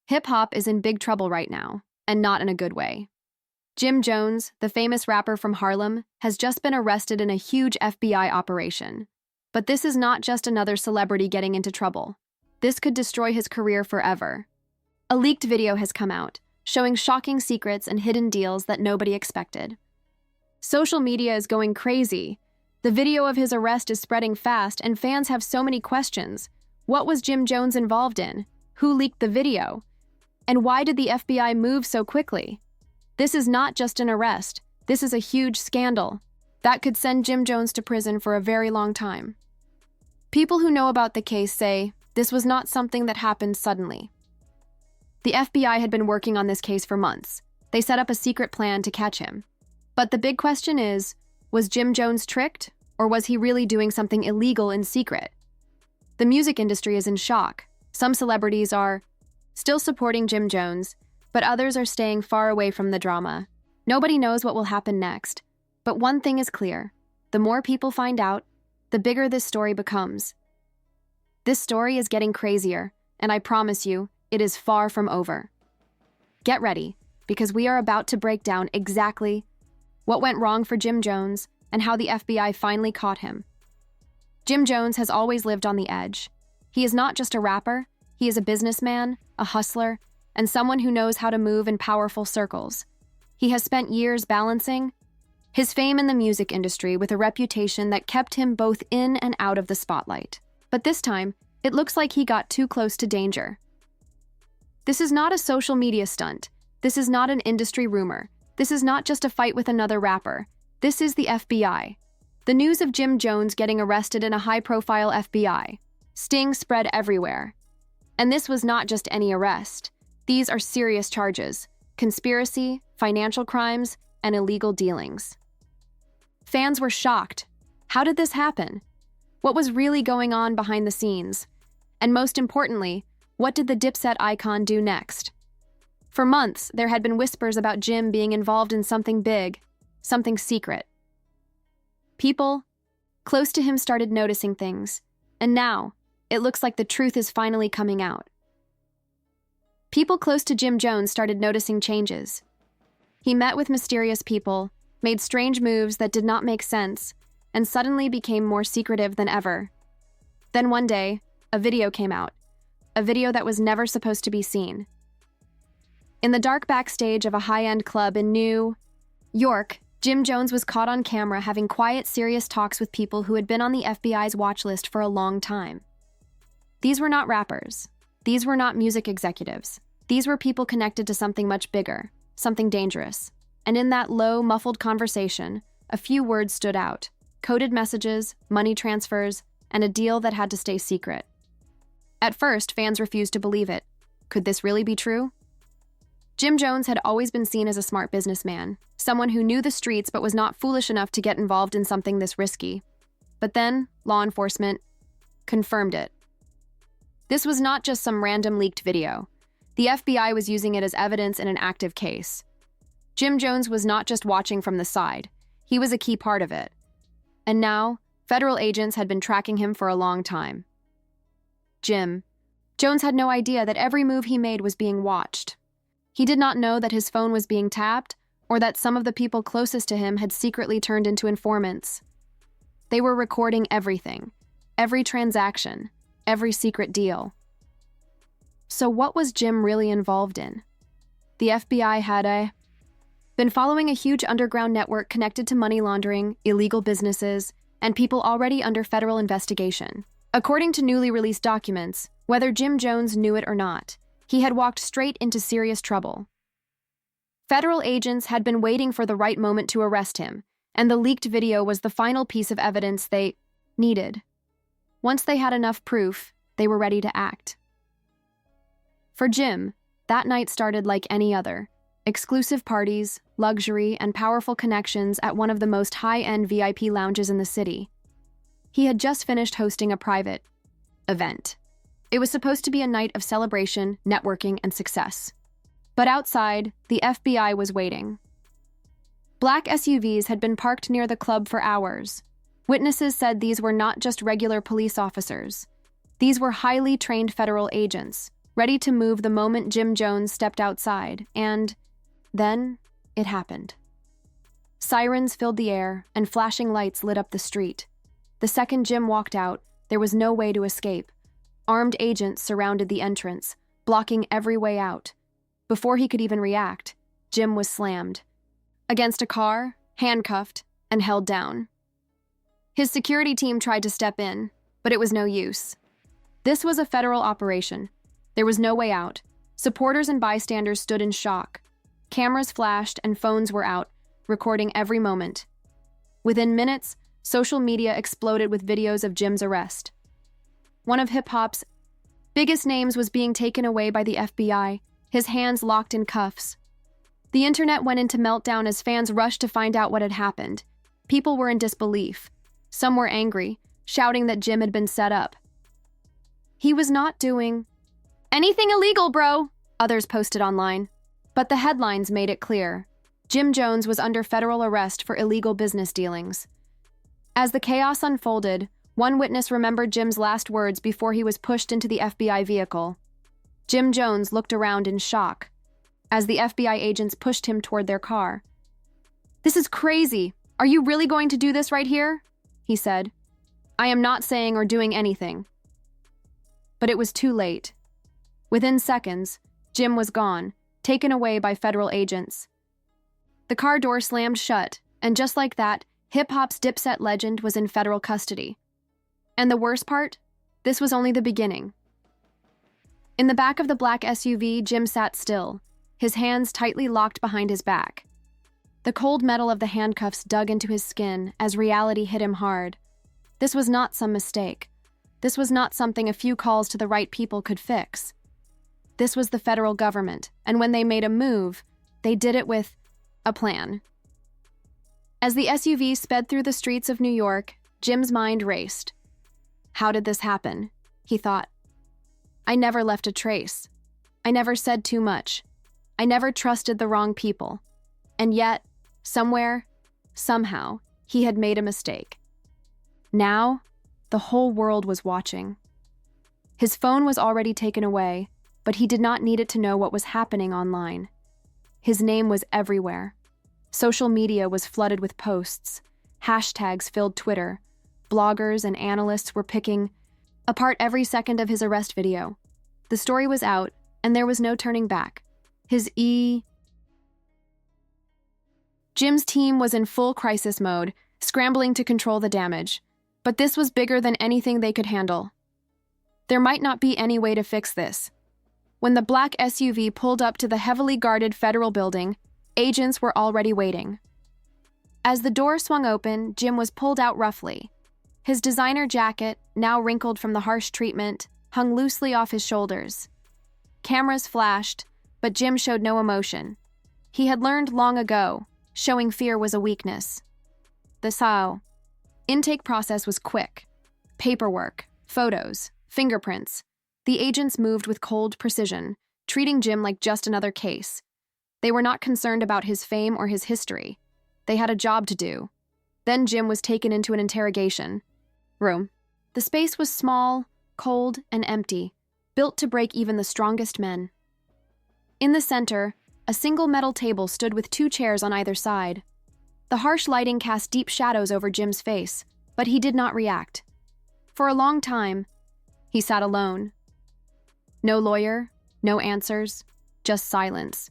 Hip-hop is in big trouble right now, and not in a good way. Jim Jones, the famous rapper from Harlem, has just been arrested in a huge FBI operation. But this is not just another celebrity getting into trouble. This could destroy his career forever. A leaked video has come out, showing shocking secrets and hidden deals that nobody expected. Social media is going crazy. The video of his arrest is spreading fast, and fans have so many questions. What was Jim Jones involved in? Who leaked the video? And why did the FBI move so quickly? This is not just an arrest. This is a huge scandal that could send Jim Jones to prison for a very long time. People who know about the case say this was not something that happened suddenly. The FBI had been working on this case for months. They set up a secret plan to catch him. But the big question is, was Jim Jones tricked, or was he really doing something illegal in secret? The music industry is in shock. Some celebrities are still supporting Jim Jones, but others are staying far away from the drama. Nobody knows what will happen next. But one thing is clear. The more people find out, the bigger this story becomes. This story is getting crazier, and I promise you, it is far from over. Get ready, because we are about to break down exactly what went wrong for Jim Jones and how the FBI finally caught him. Jim Jones has always lived on the edge. He is not just a rapper, he is a businessman, a hustler, and someone who knows how to move in powerful circles. He has spent years balancing his fame in the music industry with a reputation that kept him both in and out of the spotlight. But this time, it looks like he got too close to danger. This is not a social media stunt. This is not an industry rumor. This is not just a fight with another rapper. This is the FBI. The news of Jim Jones getting arrested in a high-profile FBI sting spread everywhere. And this was not just any arrest. These are serious charges: conspiracy, financial crimes, and illegal dealings. Fans were shocked. How did this happen? What was really going on behind the scenes? And most importantly, what did the Dipset icon do next? For months, there had been whispers about Jim being involved in something big, something secret. People close to him started noticing things, and now, it looks like the truth is finally coming out. People close to Jim Jones started noticing changes. He met with mysterious people, made strange moves that did not make sense, and suddenly became more secretive than ever. Then one day, a video came out, a video that was never supposed to be seen. In the dark backstage of a high-end club in New York, Jim Jones was caught on camera having quiet, serious talks with people who had been on the FBI's watch list for a long time. These were not rappers. These were not music executives. These were people connected to something much bigger, something dangerous. And in that low, muffled conversation, a few words stood out: coded messages, money transfers, and a deal that had to stay secret. At first, fans refused to believe it. Could this really be true? Jim Jones had always been seen as a smart businessman, someone who knew the streets but was not foolish enough to get involved in something this risky. But then, law enforcement confirmed it. This was not just some random leaked video. The FBI was using it as evidence in an active case. Jim Jones was not just watching from the side. He was a key part of it. And now, federal agents had been tracking him for a long time. Jim Jones had no idea that every move he made was being watched. He did not know that his phone was being tapped, or that some of the people closest to him had secretly turned into informants. They were recording everything, every transaction, every secret deal. So what was Jim really involved in? The FBI had been following a huge underground network connected to money laundering, illegal businesses, and people already under federal investigation. According to newly released documents, whether Jim Jones knew it or not, he had walked straight into serious trouble. Federal agents had been waiting for the right moment to arrest him, and the leaked video was the final piece of evidence they needed. Once they had enough proof, they were ready to act. For Jim, that night started like any other: exclusive parties, luxury, and powerful connections at one of the most high-end VIP lounges in the city. He had just finished hosting a private event. It was supposed to be a night of celebration, networking, and success. But outside, the FBI was waiting. Black SUVs had been parked near the club for hours. Witnesses said these were not just regular police officers. These were highly trained federal agents, ready to move the moment Jim Jones stepped outside, and then it happened. Sirens filled the air, and flashing lights lit up the street. The second Jim walked out, there was no way to escape. Armed agents surrounded the entrance, blocking every way out. Before he could even react, Jim was slammed against a car, handcuffed, and held down. His security team tried to step in, but it was no use. This was a federal operation. There was no way out. Supporters and bystanders stood in shock. Cameras flashed and phones were out, recording every moment. Within minutes, social media exploded with videos of Jim's arrest. One of hip-hop's biggest names was being taken away by the FBI, his hands locked in cuffs. The internet went into meltdown as fans rushed to find out what had happened. People were in disbelief. Some were angry, shouting that Jim had been set up. He was not doing anything illegal, bro, others posted online. But the headlines made it clear. Jim Jones was under federal arrest for illegal business dealings. As the chaos unfolded, one witness remembered Jim's last words before he was pushed into the FBI vehicle. Jim Jones looked around in shock as the FBI agents pushed him toward their car. "This is crazy. Are you really going to do this right here?" he said. "I am not saying or doing anything." But it was too late. Within seconds, Jim was gone, taken away by federal agents. The car door slammed shut, and just like that, hip-hop's Dipset legend was in federal custody. And the worst part? This was only the beginning. In the back of the black SUV, Jim sat still, his hands tightly locked behind his back. The cold metal of the handcuffs dug into his skin as reality hit him hard. This was not some mistake. This was not something a few calls to the right people could fix. This was the federal government, and when they made a move, they did it with a plan. As the SUV sped through the streets of New York, Jim's mind raced. How did this happen? He thought. I never left a trace. I never said too much. I never trusted the wrong people. And yet, somewhere, somehow, he had made a mistake. Now, the whole world was watching. His phone was already taken away, but he did not need it to know what was happening online. His name was everywhere. Social media was flooded with posts. Hashtags filled Twitter. Bloggers and analysts were picking apart every second of his arrest video. The story was out, and there was no turning back. Jim's team was in full crisis mode, scrambling to control the damage. But this was bigger than anything they could handle. There might not be any way to fix this. When the black SUV pulled up to the heavily guarded federal building, agents were already waiting. As the door swung open, Jim was pulled out roughly. His designer jacket, now wrinkled from the harsh treatment, hung loosely off his shoulders. Cameras flashed, but Jim showed no emotion. He had learned long ago, showing fear was a weakness. The intake process was quick. Paperwork, photos, fingerprints. The agents moved with cold precision, treating Jim like just another case. They were not concerned about his fame or his history. They had a job to do. Then Jim was taken into an interrogation room. The space was small, cold, and empty, built to break even the strongest men. In the center, a single metal table stood with 2 chairs on either side. The harsh lighting cast deep shadows over Jim's face, but he did not react. For a long time, he sat alone. No lawyer, no answers, just silence.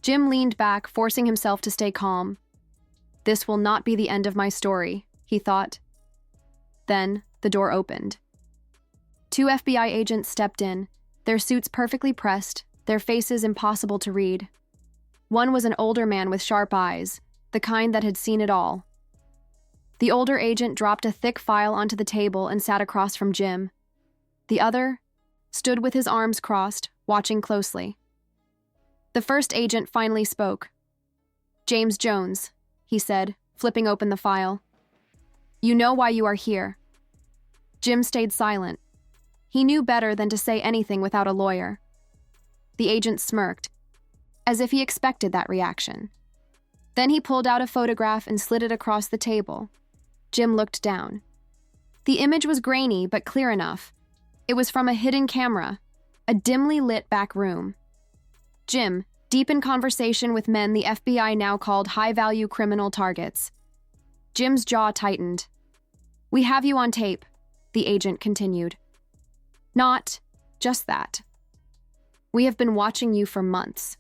Jim leaned back, forcing himself to stay calm. This will not be the end of my story, he thought. Then, the door opened. 2 FBI agents stepped in, their suits perfectly pressed, their faces impossible to read. One was an older man with sharp eyes, the kind that had seen it all. The older agent dropped a thick file onto the table and sat across from Jim. The other stood with his arms crossed, watching closely. The first agent finally spoke. "James Jones," he said, flipping open the file. "You know why you are here." Jim stayed silent. He knew better than to say anything without a lawyer. The agent smirked, as if he expected that reaction. Then he pulled out a photograph and slid it across the table. Jim looked down. The image was grainy but clear enough. It was from a hidden camera. a dimly lit back room. Jim, deep in conversation with men the FBI now called high-value criminal targets. Jim's jaw tightened. "We have you on tape," the agent continued. "Not just that. We have been watching you for months.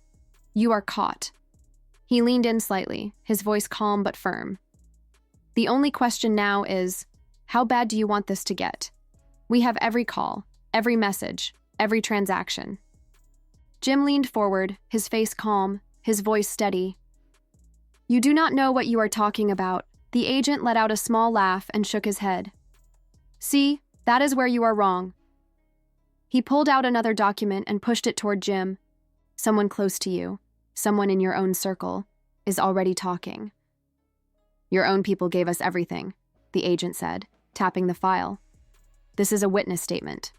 You are caught." He leaned in slightly, his voice calm but firm. "The only question now is, how bad do you want this to get? We have every call, every message, every transaction." Jim leaned forward, his face calm, his voice steady. "You do not know what you are talking about." The agent let out a small laugh and shook his head. "See, that is where you are wrong." He pulled out another document and pushed it toward Jim. "Someone close to you, someone in your own circle, is already talking." "Your own people gave us everything," the agent said, tapping the file. "This is a witness statement."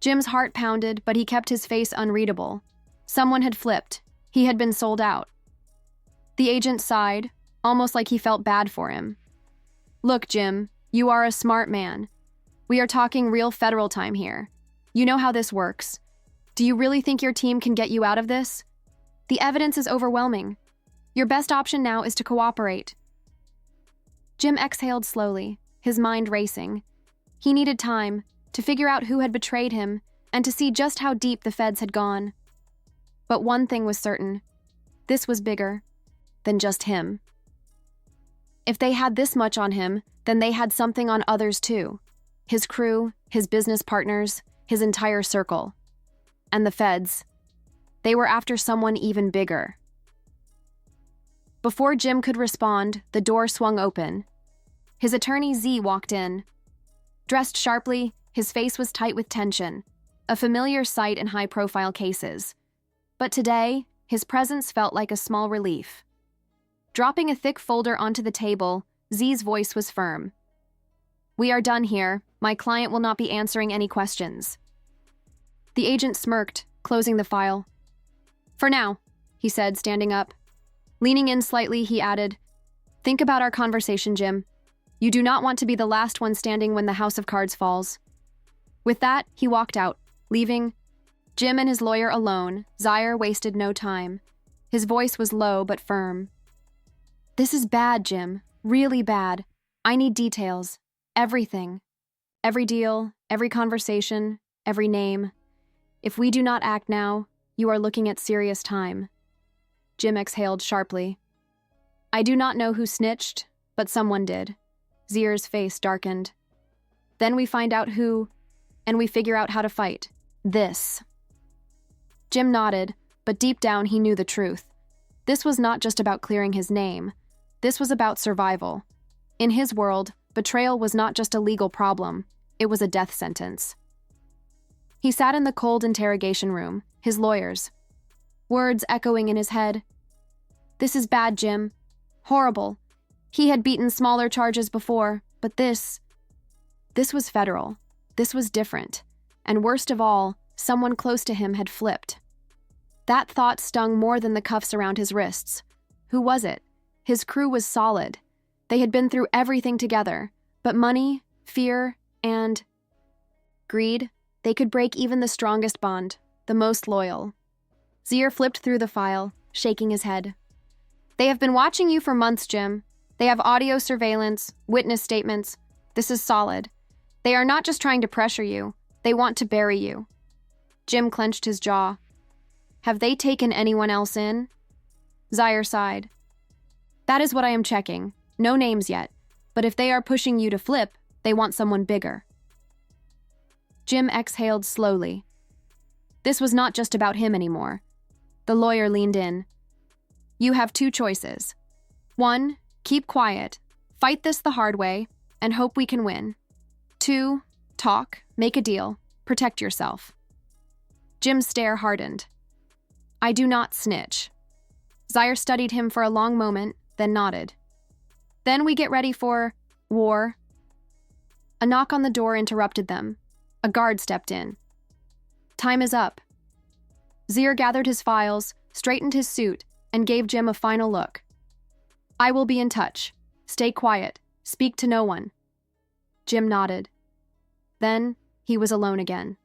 Jim's heart pounded, but he kept his face unreadable. Someone had flipped. He had been sold out. The agent sighed, almost like he felt bad for him. "Look, Jim, you are a smart man. We are talking real federal time here. You know how this works. Do you really think your team can get you out of this? The evidence is overwhelming. Your best option now is to cooperate." Jim exhaled slowly, his mind racing. He needed time to figure out who had betrayed him and to see just how deep the feds had gone. But one thing was certain. This was bigger than just him. If they had this much on him, then they had something on others too. His crew, his business partners, his entire circle. And the feds. They were after someone even bigger. Before Jim could respond, the door swung open. His attorney Z walked in. Dressed sharply, his face was tight with tension, a familiar sight in high-profile cases. But today, his presence felt like a small relief. Dropping a thick folder onto the table, Z's voice was firm. "We are done here. My client will not be answering any questions." The agent smirked, closing the file. "For now," he said, standing up. Leaning in slightly, he added, "Think about our conversation, Jim. You do not want to be the last one standing when the house of cards falls." With that, he walked out, leaving Jim and his lawyer alone. Zaire wasted no time. His voice was low but firm. "This is bad, Jim. Really bad. I need details. Everything. Every deal, every conversation, every name. If we do not act now, you are looking at serious time." Jim exhaled sharply. "I do not know who snitched, but someone did." Zaire's face darkened. "Then we find out who, and we figure out how to fight. This." Jim nodded, but deep down he knew the truth. This was not just about clearing his name. This was about survival. In his world, betrayal was not just a legal problem. It was a death sentence. He sat in the cold interrogation room, his lawyers. Words echoing in his head. "This is bad, Jim. Horrible. He had beaten smaller charges before, but this was federal. This was different. And worst of all, someone close to him had flipped." That thought stung more than the cuffs around his wrists. Who was it? His crew was solid. They had been through everything together. But money, fear, and greed, they could break even the strongest bond, the most loyal. Zaire flipped through the file, shaking his head. "They have been watching you for months, Jim. They have audio surveillance, witness statements. This is solid. They are not just trying to pressure you. They want to bury you." Jim clenched his jaw. "Have they taken anyone else in?" Zaire sighed. "That is what I am checking. No names yet. But if they are pushing you to flip, they want someone bigger." Jim exhaled slowly. This was not just about him anymore. The lawyer leaned in. "You have two choices. One, keep quiet, fight this the hard way, and hope we can win. Two, talk, make a deal, protect yourself." Jim's stare hardened. "I do not snitch." Zaire studied him for a long moment, then nodded. "Then we get ready for war." A knock on the door interrupted them. A guard stepped in. "Time is up." Zaire gathered his files, straightened his suit, and gave Jim a final look. "I will be in touch. Stay quiet. Speak to no one." Jim nodded. Then he was alone again.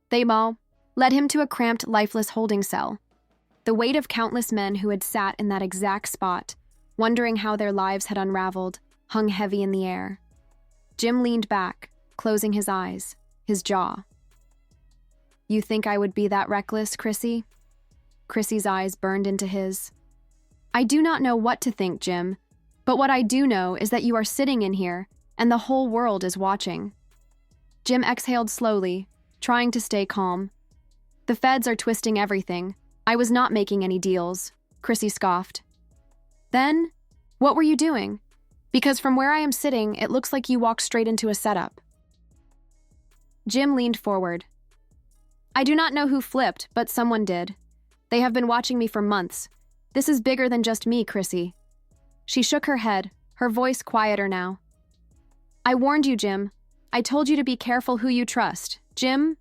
They all led him to a cramped, lifeless holding cell. The weight of countless men who had sat in that exact spot, wondering how their lives had unraveled, hung heavy in the air. Jim leaned back, closing his eyes, his jaw. "You think I would be that reckless, Chrissy?" Chrissy's eyes burned into his. "I do not know what to think, Jim, but what I do know is that you are sitting in here, and the whole world is watching." Jim exhaled slowly, trying to stay calm. "The feds are twisting everything. I was not making any deals," Chrissy scoffed. "Then, what were you doing? Because from where I am sitting, it looks like you walked straight into a setup." Jim leaned forward. "I do not know who flipped, but someone did. They have been watching me for months. This is bigger than just me, Chrissy." She shook her head, her voice quieter now. "I warned you, Jim. I told you to be careful who you trust." Jim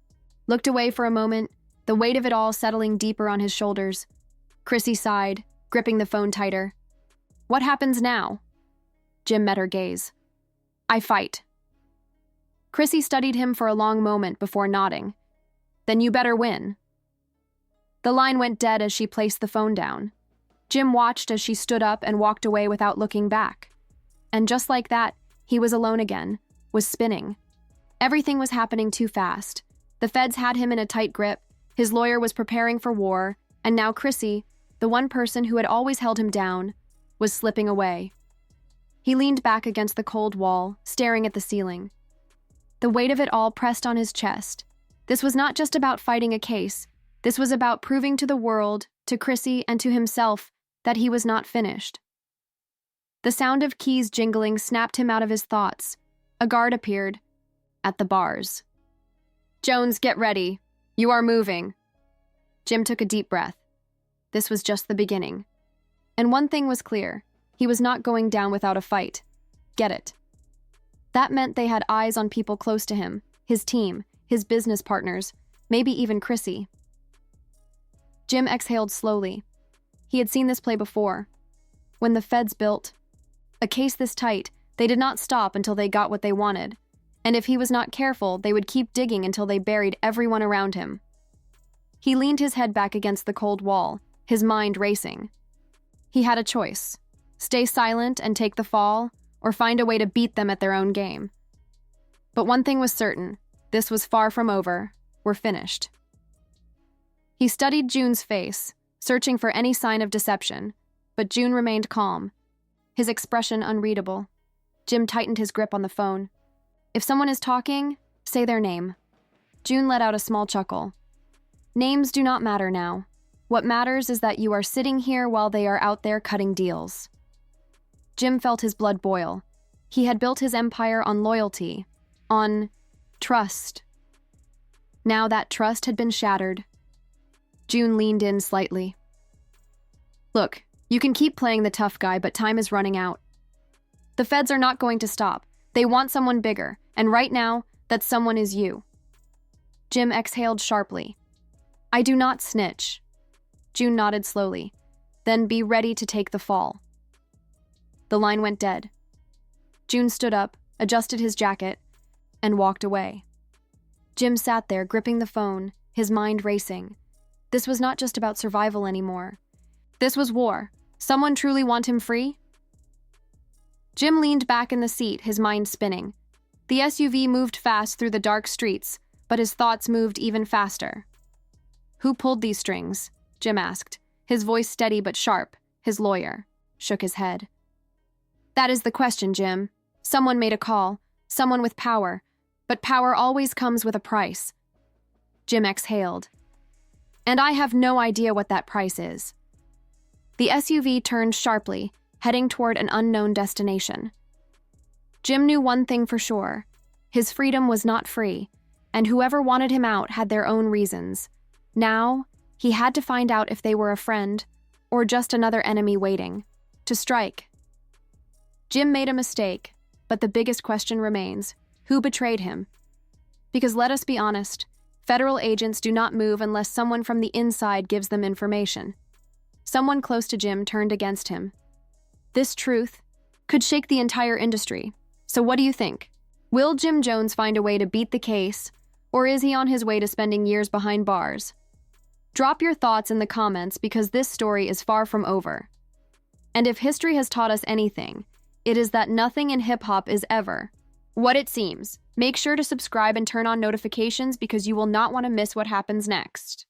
looked away for a moment, the weight of it all settling deeper on his shoulders. Chrissy sighed, gripping the phone tighter. "What happens now?" Jim met her gaze. "I fight." Chrissy studied him for a long moment before nodding. "Then you better win." The line went dead as she placed the phone down. Jim watched as she stood up and walked away without looking back. And just like that, he was alone again, was spinning. Everything was happening too fast. The feds had him in a tight grip, his lawyer was preparing for war, and now Chrissy, the one person who had always held him down, was slipping away. He leaned back against the cold wall, staring at the ceiling. The weight of it all pressed on his chest. This was not just about fighting a case. This was about proving to the world, to Chrissy, and to himself that he was not finished. The sound of keys jingling snapped him out of his thoughts. A guard appeared at the bars. "Jones, get ready. You are moving." Jim took a deep breath. This was just the beginning. And one thing was clear. He was not going down without a fight. Get it? That meant they had eyes on people close to him, his team, his business partners, maybe even Chrissy. Jim exhaled slowly. He had seen this play before. When the feds built a case this tight, they did not stop until they got what they wanted. And if he was not careful, they would keep digging until they buried everyone around him. He leaned his head back against the cold wall, his mind racing. He had a choice: stay silent and take the fall, or find a way to beat them at their own game. But one thing was certain: this was far from over. We're finished. He studied June's face, searching for any sign of deception, but June remained calm, his expression unreadable. Jim tightened his grip on the phone. "If someone is talking, say their name." June let out a small chuckle. "Names do not matter now. What matters is that you are sitting here while they are out there cutting deals." Jim felt his blood boil. He had built his empire on loyalty, on trust. Now that trust had been shattered. June leaned in slightly. "Look, you can keep playing the tough guy, but time is running out. The feds are not going to stop. They want someone bigger, and right now, that someone is you." Jim exhaled sharply. "I do not snitch." June nodded slowly. "Then be ready to take the fall." The line went dead. June stood up, adjusted his jacket, and walked away. Jim sat there, gripping the phone, his mind racing. This was not just about survival anymore. This was war. Someone truly want him free? Jim leaned back in the seat, his mind spinning. The SUV moved fast through the dark streets, but his thoughts moved even faster. "Who pulled these strings?" Jim asked, his voice steady but sharp. His lawyer shook his head. "That is the question, Jim. Someone made a call, someone with power, but power always comes with a price." Jim exhaled. "And I have no idea what that price is." The SUV turned sharply, heading toward an unknown destination. Jim knew one thing for sure: his freedom was not free, and whoever wanted him out had their own reasons. Now, he had to find out if they were a friend, or just another enemy waiting to strike. Jim made a mistake, but the biggest question remains: who betrayed him? Because let us be honest, federal agents do not move unless someone from the inside gives them information. Someone close to Jim turned against him. This truth could shake the entire industry. So what do you think? Will Jim Jones find a way to beat the case, Or is he on his way to spending years behind bars? Drop your thoughts in the comments because this story is far from over. And if history has taught us anything, it is that nothing in hip-hop is ever what it seems. Make sure to subscribe and turn on notifications because you will not want to miss what happens next.